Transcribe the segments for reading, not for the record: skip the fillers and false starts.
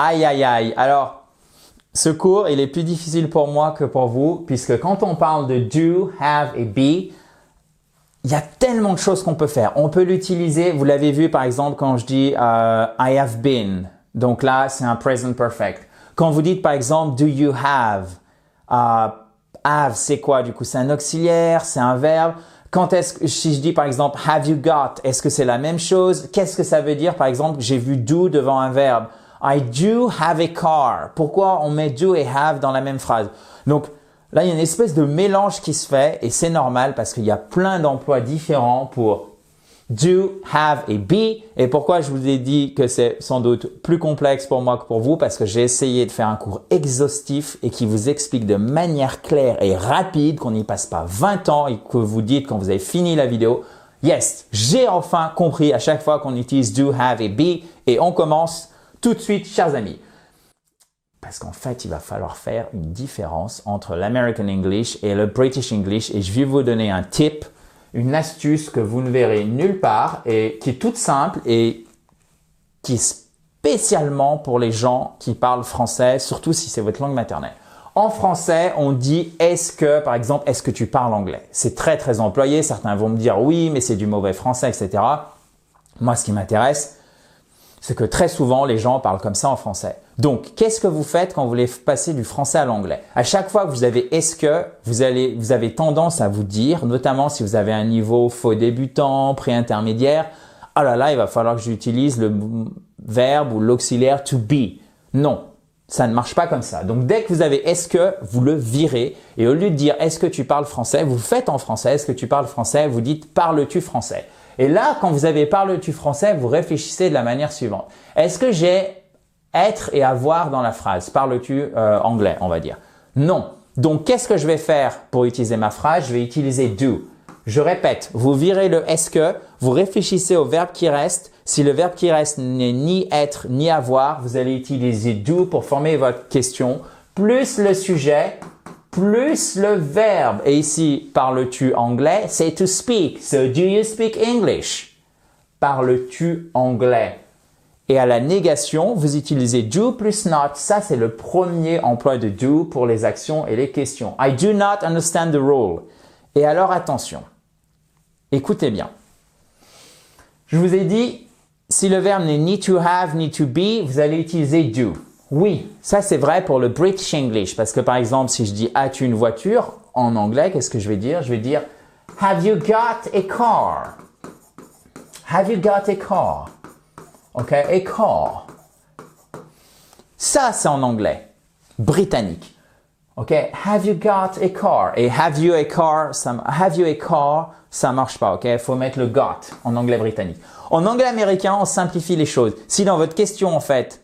Aïe, aïe, aïe. Alors, ce cours, il est plus difficile pour moi que pour vous, puisque quand on parle de do, have et be, il y a tellement de choses qu'on peut faire. On peut l'utiliser, vous l'avez vu par exemple quand je dis I have been. Donc là, c'est un present perfect. Quand vous dites par exemple do you have, have c'est quoi du coup? C'est un auxiliaire, c'est un verbe. Si je dis par exemple have you got, est-ce que c'est la même chose? Qu'est-ce que ça veut dire par exemple? J'ai vu do devant un verbe. I do have a car. Pourquoi on met do et have dans la même phrase? Donc là, il y a une espèce de mélange qui se fait et c'est normal parce qu'il y a plein d'emplois différents pour do, have et be. Et pourquoi je vous ai dit que c'est sans doute plus complexe pour moi que pour vous? Parce que j'ai essayé de faire un cours exhaustif et qui vous explique de manière claire et rapide, qu'on n'y passe pas 20 ans et que vous dites quand vous avez fini la vidéo, yes, j'ai enfin compris à chaque fois qu'on utilise do, have et be. Et on commence tout de suite, chers amis. Parce qu'en fait, il va falloir faire une différence entre l'American English et le British English. Et je vais vous donner un tip, une astuce que vous ne verrez nulle part et qui est toute simple et qui est spécialement pour les gens qui parlent français, surtout si c'est votre langue maternelle. En français, on dit est-ce que, par exemple, est-ce que tu parles anglais? C'est très, très employé. Certains vont me dire oui, mais c'est du mauvais français, etc. Moi, ce qui m'intéresse, c'est que très souvent, les gens parlent comme ça en français. Donc, qu'est-ce que vous faites quand vous voulez passer du français à l'anglais? À chaque fois que vous avez est-ce que, vous avez tendance à vous dire, notamment si vous avez un niveau faux débutant, pré-intermédiaire, oh là là, il va falloir que j'utilise le verbe ou l'auxiliaire to be. Non, ça ne marche pas comme ça. Donc, dès que vous avez est-ce que, vous le virez et au lieu de dire est-ce que tu parles français, vous faites en français, est-ce que tu parles français, vous dites parles-tu français? Et là, quand vous avez parles-tu français, vous réfléchissez de la manière suivante. Est-ce que j'ai être et avoir dans la phrase? Parles-tu anglais, on va dire? Non. Donc, qu'est-ce que je vais faire pour utiliser ma phrase? Je vais utiliser do. Je répète, vous virez le est-ce que, vous réfléchissez au verbe qui reste. Si le verbe qui reste n'est ni être ni avoir, vous allez utiliser do pour former votre question, plus le sujet, plus le verbe. Et ici, parles-tu anglais? C'est to speak. So, do you speak English? Parles-tu anglais? Et à la négation, vous utilisez do plus not. Ça, c'est le premier emploi de do pour les actions et les questions. I do not understand the rule. Et alors, attention. Écoutez bien. Je vous ai dit, si le verbe n'est ni to have ni to be, vous allez utiliser do. Oui, ça c'est vrai pour le British English. Parce que par exemple, si je dis as-tu une voiture, en anglais, qu'est-ce que je vais dire? Je vais dire have you got a car? Have you got a car? Ok, a car. Ça, c'est en anglais, britannique. Ok, have you got a car? Et have you a car, ça marche pas. Ok, il faut mettre le got en anglais britannique. En anglais américain, on simplifie les choses. Si dans votre question, en fait,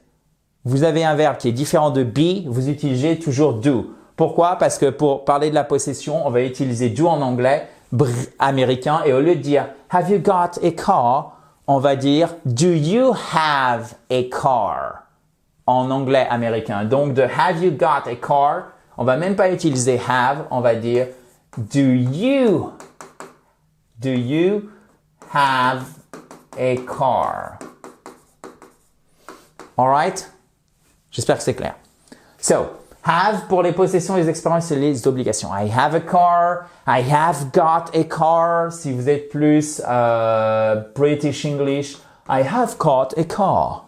vous avez un verbe qui est différent de be, vous utilisez toujours do. Pourquoi? Parce que pour parler de la possession, on va utiliser do en anglais américain et au lieu de dire have you got a car, on va dire do you have a car en anglais américain. Donc de have you got a car, on va même pas utiliser have, on va dire do you have a car? Alright? J'espère que c'est clair. So, have pour les possessions, les expériences et les obligations. I have a car. I have got a car. Si vous êtes plus British English, I have got a car.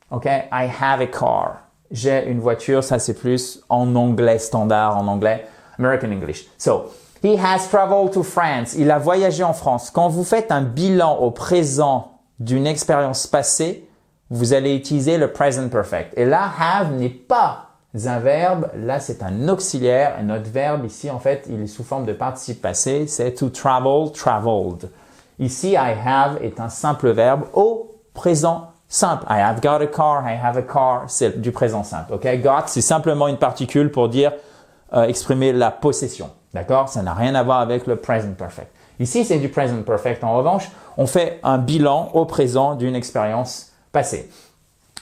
Ok? I have a car. J'ai une voiture. Ça, c'est plus en anglais standard, en anglais American English. So, he has traveled to France. Il a voyagé en France. Quand vous faites un bilan au présent d'une expérience passée, vous allez utiliser le present perfect. Et là, have n'est pas un verbe. Là, c'est un auxiliaire. Et notre verbe ici, en fait, il est sous forme de participe passé. C'est to travel, traveled. Ici, I have est un simple verbe au présent simple. I have got a car, I have a car. C'est du présent simple. Ok? Got, c'est simplement une particule pour dire, exprimer la possession. D'accord? Ça n'a rien à voir avec le present perfect. Ici, c'est du present perfect. En revanche, on fait un bilan au présent d'une expérience passé.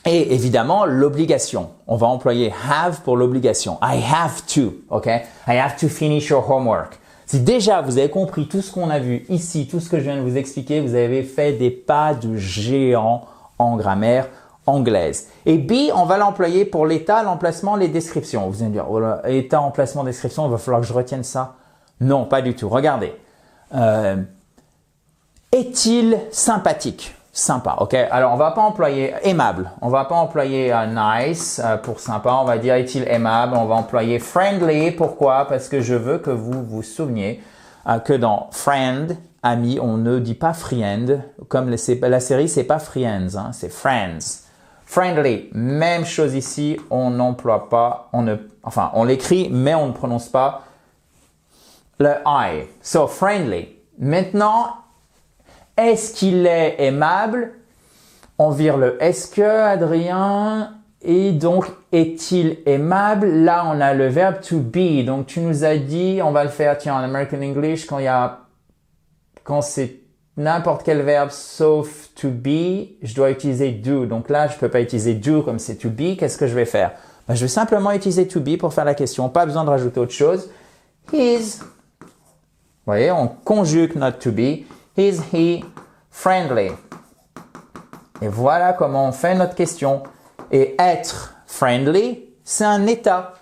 Et évidemment, l'obligation. On va employer have pour l'obligation. I have to, ok? I have to finish your homework. Si déjà vous avez compris tout ce qu'on a vu ici, tout ce que je viens de vous expliquer, vous avez fait des pas de géant en grammaire. anglaise. Et be, on va l'employer pour l'état, l'emplacement, les descriptions. Vous allez me dire, oh là, état, emplacement, description, il va falloir que je retienne ça. Non, pas du tout. Regardez. Est-il sympathique? Sympa, ok? Alors, on va pas employer aimable. On va pas employer nice pour sympa. On va dire est-il aimable? On va employer friendly. Pourquoi? Parce que je veux que vous vous souveniez que dans friend, ami, on ne dit pas friend. Comme la série, c'est pas friends, hein, c'est friends. Friendly, même chose ici. On n'emploie pas, on l'écrit, mais on ne prononce pas le I. So, friendly. Maintenant, est-ce qu'il est aimable? On vire le est-ce que, Adrien? Et donc, est-il aimable? Là, on a le verbe to be. Donc, tu nous as dit, on va le faire, tiens, en American English, quand c'est n'importe quel verbe sauf to be, je dois utiliser do. Donc là, je peux pas utiliser do comme c'est to be. Qu'est-ce que je vais faire? Je vais simplement utiliser to be pour faire la question. Pas besoin de rajouter autre chose. Is. Vous voyez, on conjugue notre to be. Is he friendly? Et voilà comment on fait notre question. Et être friendly, c'est un état.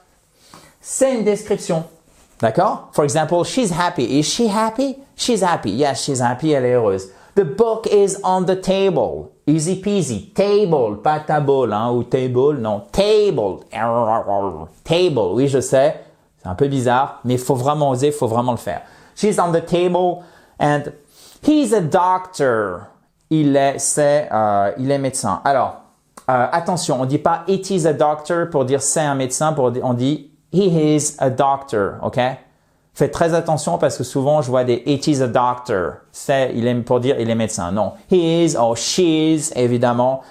C'est une description. D'accord? For example, she's happy. Is she happy? She's happy. Yes, she's happy. Elle est heureuse. The book is on the table. Easy peasy. Table, pas table, hein, ou table, non. Table. Table, oui, je sais. C'est un peu bizarre, mais il faut vraiment oser, il faut vraiment le faire. She's on the table and he's a doctor. Il est médecin. Alors, attention, on dit pas it is a doctor pour dire c'est un médecin, on dit he is a doctor, ok? Faites très attention parce que souvent je vois des it is a doctor. Il est pour dire il est médecin. Non. He is or she is, évidemment.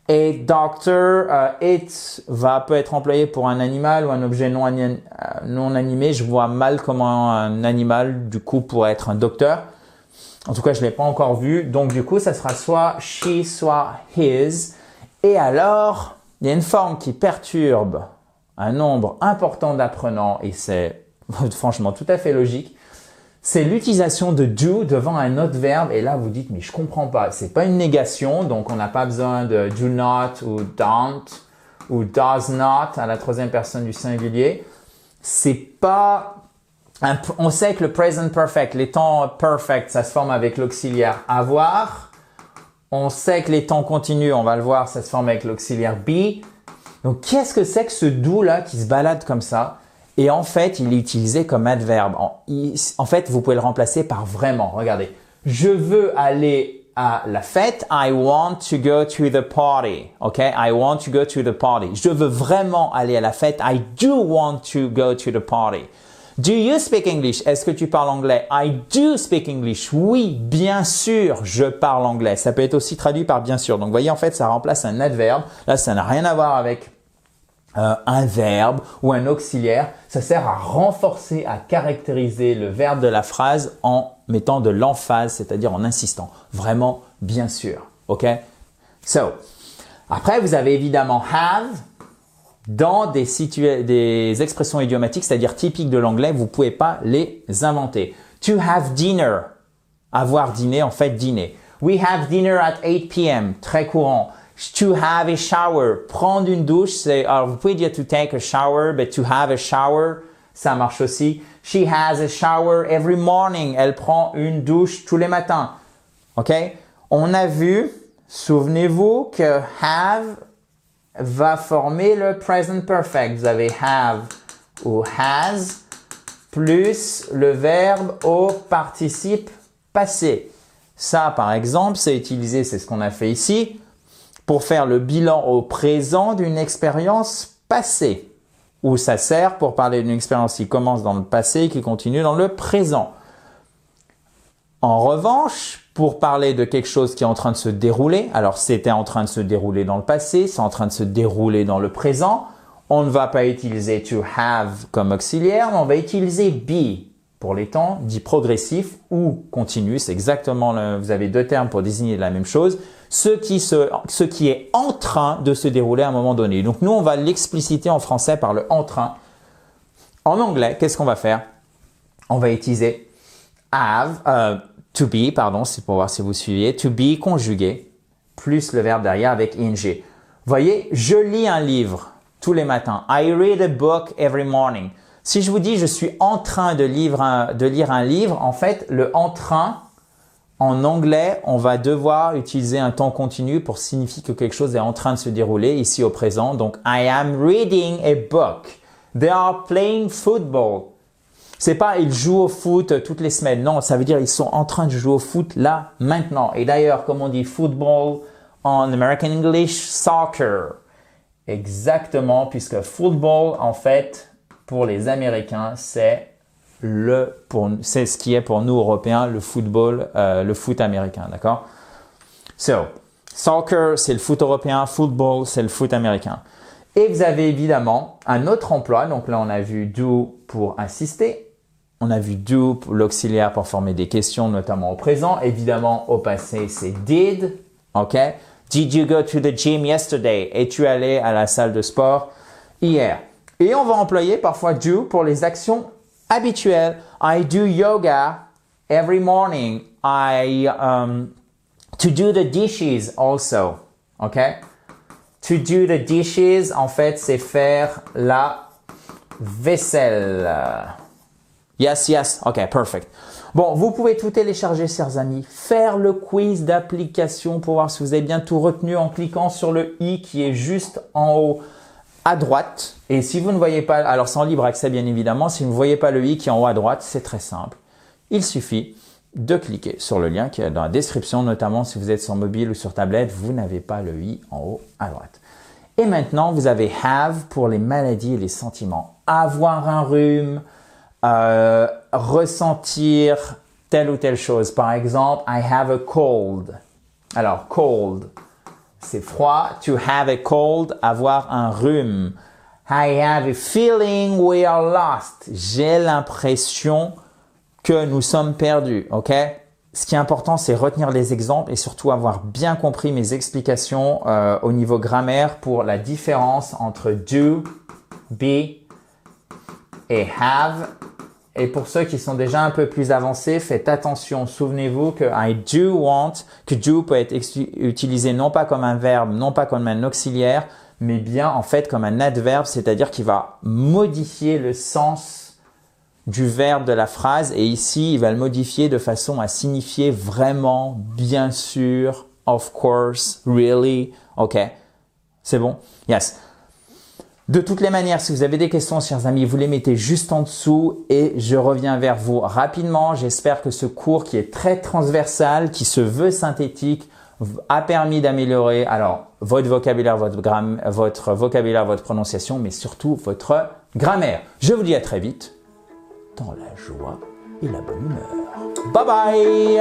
Et doctor, it peut être employé pour un animal ou un objet non animé. Je vois mal comment un animal, du coup, pourrait être un docteur. En tout cas, je l'ai pas encore vu. Donc, du coup, ça sera soit she, soit his. Et alors, il y a une forme qui perturbe un nombre important d'apprenants et c'est franchement tout à fait logique. C'est l'utilisation de do devant un autre verbe. Et là, vous dites, mais je comprends pas. C'est pas une négation, donc on n'a pas besoin de do not ou don't ou does not à la troisième personne du singulier. C'est pas on sait que le present perfect, les temps perfect, ça se forme avec l'auxiliaire avoir. On sait que les temps continus, on va le voir, ça se forme avec l'auxiliaire be. Donc, qu'est-ce que c'est que ce do là qui se balade comme ça? Et en fait, il est utilisé comme adverbe. En fait, vous pouvez le remplacer par vraiment. Regardez. Je veux aller à la fête. I want to go to the party. OK? I want to go to the party. Je veux vraiment aller à la fête. I do want to go to the party. Do you speak English? Est-ce que tu parles anglais? I do speak English. Oui, bien sûr, je parle anglais. Ça peut être aussi traduit par bien sûr. Donc, vous voyez, en fait, ça remplace un adverbe. Là, ça n'a rien à voir avec un verbe ou un auxiliaire. Ça sert à renforcer, à caractériser le verbe de la phrase en mettant de l'emphase, c'est-à-dire en insistant. Vraiment, bien sûr. OK? So, après, vous avez évidemment have. Dans des expressions idiomatiques, c'est-à-dire typiques de l'anglais, vous pouvez pas les inventer. To have dinner. Avoir dîné, en fait, dîner. We have dinner at 8 p.m. Très courant. To have a shower. Prendre une douche, alors vous pouvez dire to take a shower, but to have a shower, ça marche aussi. She has a shower every morning. Elle prend une douche tous les matins. OK? On a vu, souvenez-vous que have va former le present perfect. Vous avez have ou has plus le verbe au participe passé. Ça, par exemple, c'est utilisé, c'est ce qu'on a fait ici, pour faire le bilan au présent d'une expérience passée. Ou ça sert pour parler d'une expérience qui commence dans le passé et qui continue dans le présent. En revanche, pour parler de quelque chose qui est en train de se dérouler, alors c'était en train de se dérouler dans le passé, c'est en train de se dérouler dans le présent, on ne va pas utiliser to have comme auxiliaire, mais on va utiliser be pour les temps dits progressifs ou continus. C'est exactement, vous avez deux termes pour désigner la même chose, ce qui est en train de se dérouler à un moment donné. Donc nous, on va l'expliciter en français par le en train. En anglais, qu'est-ce qu'on va faire? On va utiliser have, to be, pardon, c'est pour voir si vous suiviez. To be conjugué, plus le verbe derrière avec ing. Voyez, je lis un livre tous les matins. I read a book every morning. Si je vous dis je suis en train de lire un livre, en fait, le en train, en anglais, on va devoir utiliser un temps continu pour signifier que quelque chose est en train de se dérouler ici au présent. Donc, I am reading a book. They are playing football. C'est pas ils jouent au foot toutes les semaines. Non, ça veut dire ils sont en train de jouer au foot là, maintenant. Et d'ailleurs, comme on dit football en American English, soccer. Exactement, puisque football, en fait, pour les Américains, c'est ce qui est pour nous Européens le football, le foot américain, d'accord? So, soccer, c'est le foot européen, football, c'est le foot américain. Et vous avez évidemment un autre emploi. Donc là, on a vu do pour assister. On a vu do pour l'auxiliaire pour former des questions, notamment au présent. Évidemment, au passé, c'est did. OK? Did you go to the gym yesterday? Es-tu allé à la salle de sport hier? Et on va employer parfois do pour les actions habituelles. I do yoga every morning. To do the dishes also. OK? To do the dishes, en fait, c'est faire la vaisselle. Yes, yes. OK, perfect. Bon, vous pouvez tout télécharger, chers amis. Faire le quiz d'application pour voir si vous avez bien tout retenu en cliquant sur le i qui est juste en haut à droite. Et si vous ne voyez pas, alors c'est en libre accès bien évidemment, si vous ne voyez pas le i qui est en haut à droite, c'est très simple. Il suffit de cliquer sur le lien qui est dans la description, notamment si vous êtes sur mobile ou sur tablette, vous n'avez pas le i en haut à droite. Et maintenant, vous avez have pour les maladies et les sentiments. Avoir un rhume, ressentir telle ou telle chose. Par exemple, I have a cold. Alors, cold, c'est froid. To have a cold, avoir un rhume. I have a feeling we are lost. J'ai l'impression que nous sommes perdus. OK? Ce qui est important, c'est retenir les exemples et surtout avoir bien compris mes explications au niveau grammaire pour la différence entre do, be et have. Et pour ceux qui sont déjà un peu plus avancés, faites attention. Souvenez-vous que I do want, que do peut être utilisé non pas comme un verbe, non pas comme un auxiliaire, mais bien en fait comme un adverbe, c'est-à-dire qu'il va modifier le sens du verbe de la phrase. Et ici, il va le modifier de façon à signifier vraiment, bien sûr, of course, really, ok. C'est bon? Yes. De toutes les manières, si vous avez des questions, chers amis, vous les mettez juste en dessous et je reviens vers vous rapidement. J'espère que ce cours qui est très transversal, qui se veut synthétique, a permis d'améliorer alors votre vocabulaire, votre prononciation, mais surtout votre grammaire. Je vous dis à très vite dans la joie et la bonne humeur. Bye bye!